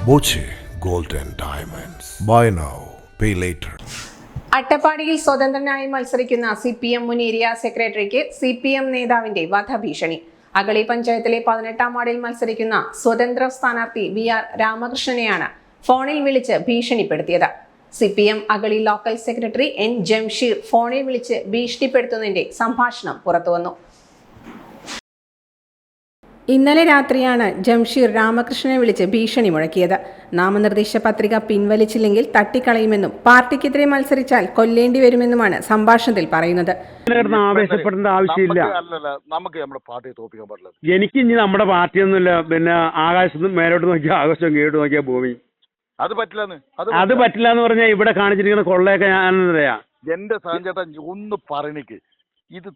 Boche gold and diamonds. Buy now pay later. അട്ടപ്പാടിയിൽ സ്വതന്ത്രനായി മത്സരിക്കുന്ന CPM മുൻ ഏരിയ സെക്രട്ടറിക്ക് CPM നേതാവിന്റെ വധഭീഷണി. അഗളി പഞ്ചായത്തിലെ 18-ാം വാർഡിൽ മത്സരിക്കുന്ന സ്വതന്ത്ര സ്ഥാനാർത്ഥി VR രാമകൃഷ്ണനെയാണ് ഫോണിൽ വിളിച്ച് ഭീഷണിപ്പെടുത്തിയത്. CPM Agali local secretary N Jamsheer ഫോണിൽ വിളിച്ച് ഭീഷണിപ്പെടുത്തുന്നതിന്റെ സംഭാഷണം പുറത്തുവന്നു. ഇന്നലെ രാത്രിയാണ് ജംഷീർ രാമകൃഷ്ണനെ വിളിച്ച് ഭീഷണി മുഴക്കിയത്. നാമനിർദ്ദേശ പത്രിക പിൻവലിച്ചില്ലെങ്കിൽ തട്ടിക്കളയുമെന്നും പാർട്ടിക്കെതിരെ മത്സരിച്ചാൽ കൊല്ലേണ്ടി വരുമെന്നുമാണ് സംഭാഷണത്തിൽ പറയുന്നത്. ആവേശപ്പെടേണ്ട ആവശ്യമില്ല. നമുക്ക് നമ്മുടെ പാർട്ടിയെ തോൽപ്പിക്കാൻ പറ്റില്ല. എനിക്ക് ഇനി നമ്മുടെ പാർട്ടിയൊന്നുമില്ല. പിന്നെ ആകാശത്ത് മേലോട്ട് നോക്കിയാൽ ആകാശം കീഴോട്ട് നോക്കിയാൽ ഭൂമി. അത് പറ്റില്ലെന്ന് എന്ന് പറഞ്ഞാൽ ഇവിടെ കാണിച്ചിരിക്കുന്ന കൊള്ളയൊക്കെ ഞാൻ പറയാ. എന്റെ സാഞ്ചേട്ടാ ഒന്ന് പറയണിക്ക്, ഇത്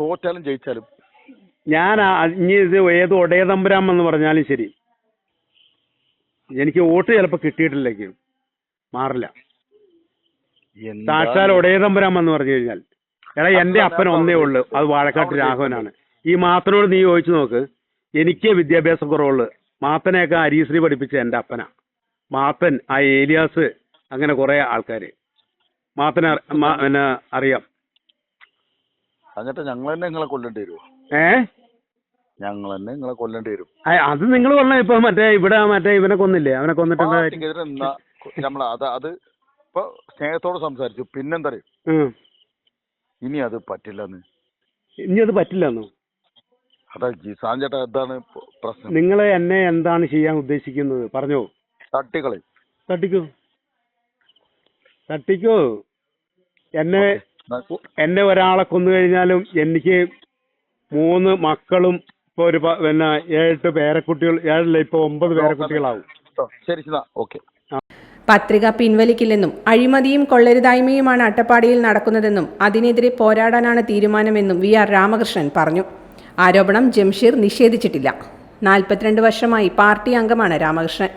തോറ്റാലും ജയിച്ചാലും ഞാൻ ഇനി ഇത് ഏത് ഒടയതമ്പുരാം എന്ന് പറഞ്ഞാലും ശരി, എനിക്ക് വോട്ട് ചിലപ്പോൾ കിട്ടിയിട്ടില്ലെങ്കിൽ മാറില്ല. സാക്ഷാൽ ഒടയതമ്പുരാം എന്ന് പറഞ്ഞു കഴിഞ്ഞാൽ, എടാ എന്റെ അപ്പൻ ഒന്നേ ഉള്ളു, അത് വാഴക്കാട്ട് രാഘവനാണ്. ഈ മാത്തനോട് നീ ചോദിച്ചു നോക്ക്. എനിക്ക് വിദ്യാഭ്യാസ കുറവുള്ളു. മാത്തനെയൊക്കെ അരീശ്രീ പഠിപ്പിച്ച എന്റെ അപ്പനാ. മാത്തൻ, ആ ഏലിയാസ്, അങ്ങനെ കുറെ ആൾക്കാര് മാത്തനെ പിന്നെ അറിയാം. എന്നിട്ട് ഞങ്ങൾ തന്നെ നിങ്ങളെ കൊല്ലേണ്ടി വരുമോ? ഞങ്ങൾ തന്നെ നിങ്ങളെ കൊല്ലേണ്ടി വരും. അത് നിങ്ങൾ കൊല്ലം. ഇപ്പൊ ഇവിടെ ഇവനെ കൊന്നില്ലേ? അവനെ കൊന്നിട്ട് അത് ഇപ്പൊ സ്നേഹത്തോടെ സംസാരിച്ചു. പിന്നെന്താ ഇനി അത് പറ്റില്ലെന്ന്. ഇനി അത് പറ്റില്ലെന്നോ? അതാ സാഞ്ചേട്ടാ, എന്താണ് പ്രശ്നം? നിങ്ങൾ എന്നെ എന്താണ് ചെയ്യാൻ ഉദ്ദേശിക്കുന്നത്? പറഞ്ഞോ. തട്ടിക്കോ. എന്നെ ഒരാളെ കൊന്നു കഴിഞ്ഞാലും എനിക്ക് 3 മക്കളും ഇപ്പൊ ഒരു 7 പേരക്കുട്ടികൾ, 7 ഇപ്പൊ 9 പേരക്കുട്ടികളാവും. പത്രിക പിൻവലിക്കില്ലെന്നും അഴിമതിയും കൊള്ളരുതായ്മയുമാണ് അട്ടപ്പാടിയിൽ നടക്കുന്നതെന്നും അതിനെതിരെ പോരാടാനാണ് തീരുമാനമെന്നും VR രാമകൃഷ്ണൻ പറഞ്ഞു. ആരോപണം ജംഷീർ നിഷേധിച്ചിട്ടില്ല. 42 വർഷമായി പാർട്ടി അംഗമാണ് രാമകൃഷ്ണൻ.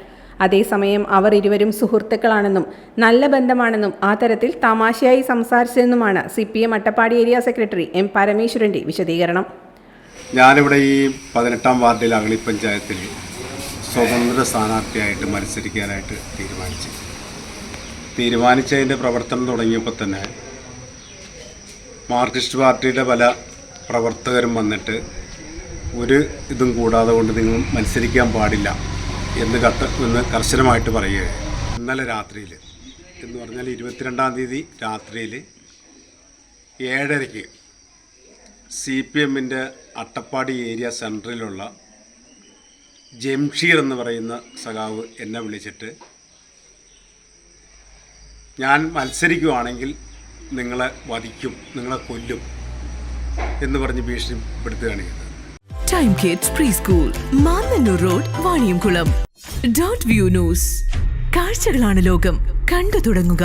അതേസമയം അവർ ഇരുവരും സുഹൃത്തുക്കളാണെന്നും നല്ല ബന്ധമാണെന്നും ആ തരത്തിൽ തമാശയായി സംസാരിച്ചതെന്നുമാണ് CPM Attappadi area secretary M പരമേശ്വരന്റെ വിശദീകരണം. ഞാനിവിടെ ഈ 18-ാം വാർഡിൽ അഗളി പഞ്ചായത്തിൽ സ്വതന്ത്ര സ്ഥാനാർത്ഥിയായിട്ട് മത്സരിക്കാനായിട്ട് തീരുമാനിച്ചതിൻ്റെ പ്രവർത്തനം തുടങ്ങിയപ്പോൾ തന്നെ മാർക്സിസ്റ്റ് പാർട്ടിയുടെ പല പ്രവർത്തകരും വന്നിട്ട് ഒരു ഇതും കൂടാതെ കൊണ്ട് നിങ്ങൾ മത്സരിക്കാൻ പാടില്ല എന്ന് കർശനമായിട്ട് പറയുകയാണ്. ഇന്നലെ രാത്രിയിൽ എന്ന് പറഞ്ഞാൽ 22-ാം തീയതി രാത്രിയിൽ 7:30 CPMൻ്റെ അട്ടപ്പാടി ഏരിയ സെൻറ്ററിലുള്ള ജംഷീർ എന്ന് പറയുന്ന സഖാവ് എന്നെ വിളിച്ചിട്ട്, ഞാൻ മത്സരിക്കുവാണെങ്കിൽ നിങ്ങളെ വധിക്കും, നിങ്ങളെ കൊല്ലും എന്ന് പറഞ്ഞ് ഭീഷണിപ്പെടുത്തുകയാണ് ചെയ്തത്. Time kids pre school, Mannannur road, Vaniyamkulam. .View news. കാഴ്ചകളാണ് ലോകം. കണ്ടു തുടങ്ങുക.